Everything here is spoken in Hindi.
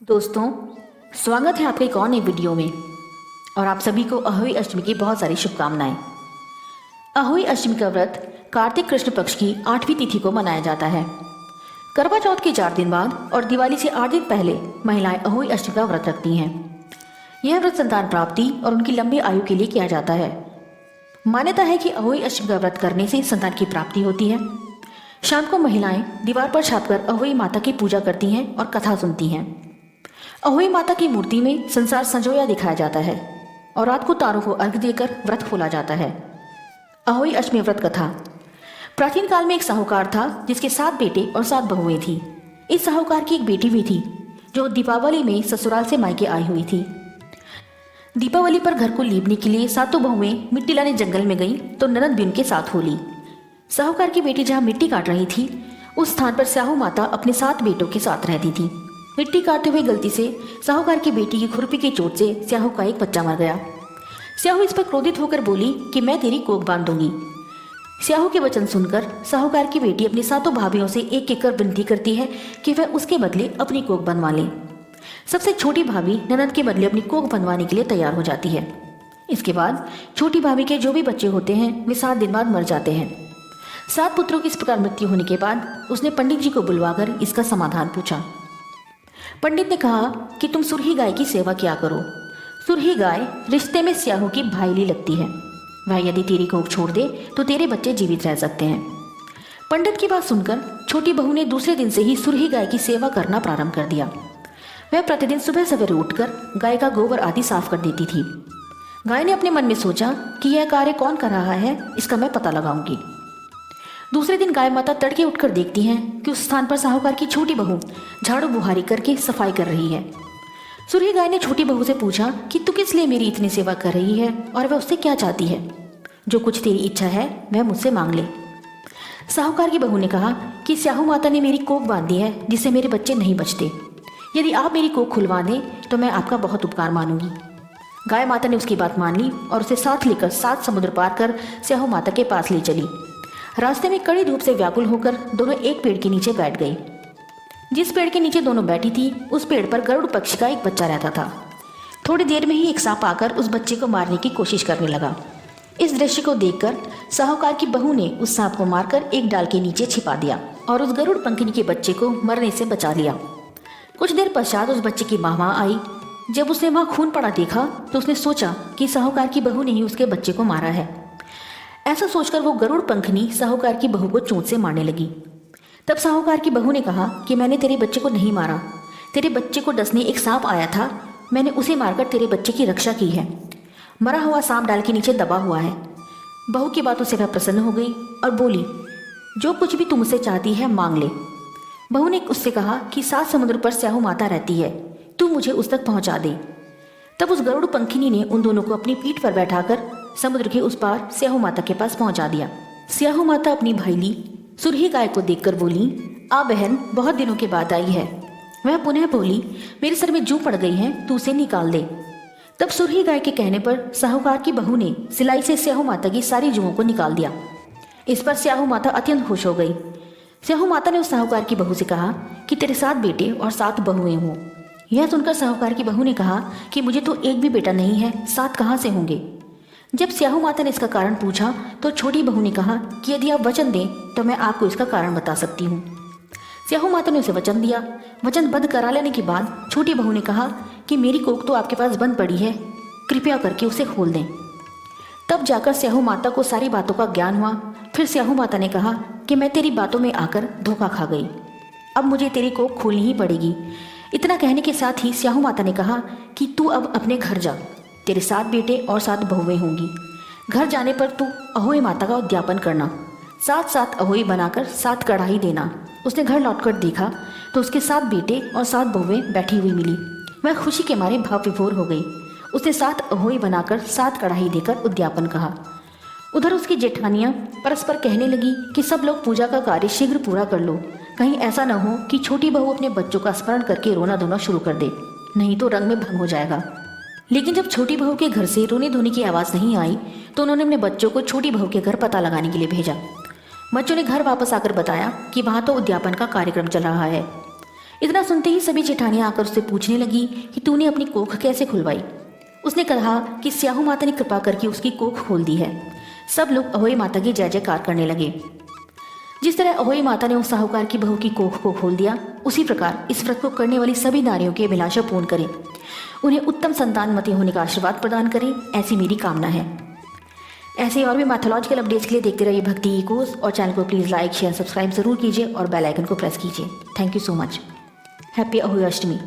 दोस्तों, स्वागत है आपके एक और नई वीडियो में। और आप सभी को अहोई अष्टमी की बहुत सारी शुभकामनाएं। अहोई अष्टमी का व्रत कार्तिक कृष्ण पक्ष की 8वीं तिथि को मनाया जाता है। करवा चौथ के 4 दिन बाद और दिवाली से 8 दिन पहले महिलाएं अहोई अष्टमी का व्रत रखती हैं। यह व्रत संतान प्राप्ति और उनकी लंबी आयु के लिए किया जाता है। मान्यता है कि अहोई अष्टमी का व्रत करने से संतान की प्राप्ति होती है। शाम को महिलाएं दीवार पर छापकर अहोई माता की पूजा करती हैं और कथा सुनती हैं। अहोई माता की मूर्ति में संसार संजोया दिखाया जाता है और रात को तारों को अर्घ देकर व्रत खोला जाता है। अहोई अष्टमी व्रत कथा। प्राचीन काल में एक साहूकार था जिसके 7 बेटे और 7 बहुएं थी। इस साहूकार की एक बेटी भी थी जो दीपावली में ससुराल से मायके आई हुई थी। दीपावली पर घर को लीपने के लिए 7 बहुएं मिट्टी लाने जंगल में गईं तो ननद भी उनके साथ हो ली। साहूकार की बेटी जहाँ मिट्टी काट रही थी उस स्थान पर स्याहू माता अपने 7 बेटों के साथ रहती थी। मिट्टी काटते हुए गलती से साहूकार की बेटी की खुरपी की चोट से स्याहू का एक बच्चा मर गया। स्याहू इस पर क्रोधित होकर बोली कि मैं तेरी कोख बांध दूंगी। स्याहू के वचन सुनकर साहूकार की बेटी अपनी 7 भाभियों से एक एक कर विनती करती है कि वह उसके बदले अपनी कोख बनवा ले। सबसे छोटी भाभी ननद के बदले अपनी कोख बनवाने के लिए तैयार हो जाती है। इसके बाद छोटी भाभी के जो भी बच्चे होते हैं वे 7 दिन बाद मर जाते हैं। 7 पुत्रों की इस प्रकार मृत्यु होने के बाद उसने पंडित जी को बुलवाकर इसका समाधान पूछा। पंडित ने कहा कि तुम सुरही गाय की सेवा किया करो। सुरही गाय रिश्ते में स्याहू की भाईली लगती है। वह यदि तेरी कोख छोड़ दे तो तेरे बच्चे जीवित रह सकते हैं। पंडित की बात सुनकर छोटी बहू ने दूसरे दिन से ही सुरही गाय की सेवा करना प्रारंभ कर दिया। वह प्रतिदिन सुबह सवेरे उठकर गाय का गोबर आदि साफ कर देती थी। गाय ने अपने मन में सोचा कि यह कार्य कौन कर रहा है, इसका मैं पता लगाऊंगी। दूसरे दिन गाय माता तड़के उठकर देखती हैं कि उस स्थान पर साहूकार की छोटी बहू झाड़ू बुहारी करके सफाई कर रही है। सुरही गाय ने छोटी बहू से पूछा कि तू किस लिए मेरी इतनी सेवा कर रही है और वह उससे क्या चाहती है। जो कुछ तेरी इच्छा है वह मुझसे मांग ले। साहूकार की बहू ने कहा कि स्याहू माता ने मेरी कोख बांधी है जिससे मेरे बच्चे नहीं बचते। यदि आप मेरी कोख खुलवा दें तो मैं आपका बहुत उपकार मानूंगी। गाय माता ने उसकी बात मान ली और उसे साथ लेकर 7 समुद्र पार कर स्याहू माता के पास ले चली। रास्ते में कड़ी धूप से व्याकुल होकर दोनों एक पेड़ के नीचे बैठ गई। जिस पेड़ के नीचे दोनों बैठी थी उस पेड़ पर गरुड़ पक्षी का एक बच्चा रहता था। थोड़ी देर में ही एक सांप आकर उस बच्चे को मारने की कोशिश करने लगा। इस दृश्य को देखकर साहूकार की बहू ने उस सांप को मारकर एक डाल के नीचे छिपा दिया और उस गरुड़ पंखिनी के बच्चे को मरने से बचा लिया। कुछ देर पश्चात उस बच्चे की माँ वहाँ आई। जब उसने वहाँ खून पड़ा देखा तो उसने सोचा कि साहूकार की बहू ने ही उसके बच्चे को मारा है। ऐसा सोचकर वो गरुड़ पंखनी साहूकार की बहू को चोंच से मारने लगी। तब साहूकार की बहू ने कहा कि मैंने तेरे बच्चे को नहीं मारा। तेरे बच्चे को डसने एक सांप आया था, मैंने उसे मारकर तेरे बच्चे की रक्षा की है। मरा हुआ सांप डाल के नीचे दबा हुआ है। बहू की बातों से वह प्रसन्न हो गई और बोली, जो कुछ भी तुम मुझसे चाहती है मांग ले। बहू ने उससे कहा कि 7 समुद्र पर स्याहू माता रहती है, तू मुझे उस तक पहुंचा दे। तब उस गरुड़ पंखिनी ने उन दोनों को अपनी पीठ पर बैठाकर समुद्र के उस पार स्याहू माता के पास पहुंचा दिया। स्याहू माता अपनी भाईली सुरही गाय को देखकर बोली, आ बहन, बहुत दिनों के बाद आई है। वह पुनः बोली, मेरे सर में जू पड़ गई है, तू उसे निकाल दे। तब सुरही गाय के कहने पर साहूकार की बहू ने सिलाई से स्याहू माता की सारी जुओं को निकाल दिया। इस पर स्याहू माता अत्यंत खुश हो गई। स्याहू माता ने उस साहूकार की बहू से कहा कि तेरे 7 बेटे और 7 बहुएं हों। यह सुनकर साहूकार की बहू ने कहा कि मुझे तो एक भी बेटा नहीं है, 7 कहाँ से होंगे। जब स्याहू माता ने इसका कारण पूछा तो छोटी बहू ने कहा कि यदि आप वचन दें तो मैं आपको इसका कारण बता सकती हूँ। स्याहू माता ने उसे वचन दिया। वचनबद्ध करा लेने के बाद छोटी बहू ने कहा कि मेरी कोख तो आपके पास बंद पड़ी है, कृपया करके उसे खोल दें। तब जाकर स्याहू माता को सारी बातों का ज्ञान हुआ। फिर स्याहू माता ने कहा कि मैं तेरी बातों में आकर धोखा खा गई, अब मुझे तेरी कोख खोलनी ही पड़ेगी। इतना कहने के साथ ही स्याहू माता ने कहा कि तू अब अपने घर जा, तेरे 7 बेटे और 7 बहुएं होंगी। घर जाने पर तू अहोई माता का उद्यापन करना, 7 अहोई बनाकर 7 कढ़ाई देना। उसने घर लौटकर देखा तो उसके 7 बेटे और 7 बहुएं बैठी हुई मिली। वह खुशी के मारे भाव विभोर हो गई। उसने 7 अहोई बनाकर 7 कढ़ाई देकर उद्यापन कहा। उधर उसकी जेठानियाँ परस्पर कहने लगी कि सब लोग पूजा का कार्य शीघ्र पूरा कर लो, कहीं ऐसा न हो कि छोटी बहू अपने बच्चों का स्मरण करके रोना धोना शुरू कर दे, नहीं तो रंग में भंग हो जाएगा। लेकिन जब छोटी बहू के घर से रोने धोने की आवाज़ नहीं आई तो उन्होंने अपने बच्चों को छोटी बहू के घर पता लगाने के लिए भेजा। बच्चों ने घर वापस आकर बताया कि वहाँ तो उद्यापन का कार्यक्रम चल रहा है। इतना सुनते ही सभी जेठानियां आकर उससे पूछने लगी कि तूने अपनी कोख कैसे खुलवाई। उसने कहा कि स्याहू माता ने कृपा करके उसकी कोख खोल दी है। सब लोग अहोई माता की जय जयकार करने लगे। जिस तरह अहोई माता ने उस साहूकार की बहू की कोख को खोल दिया, उसी प्रकार इस व्रत को करने वाली सभी नारियों की अभिलाषा पूर्ण करें, उन्हें उत्तम संतानवती होने का आशीर्वाद प्रदान करें, ऐसी मेरी कामना है। ऐसे और भी मैथोलॉजिकल अपडेट्स के लिए देखते रहिए भक्ति इकोस, और चैनल को प्लीज़ लाइक शेयर सब्सक्राइब जरूर कीजिए और बेल आइकन को प्रेस कीजिए। Thank you so much. Happy Ahoi Ashtami.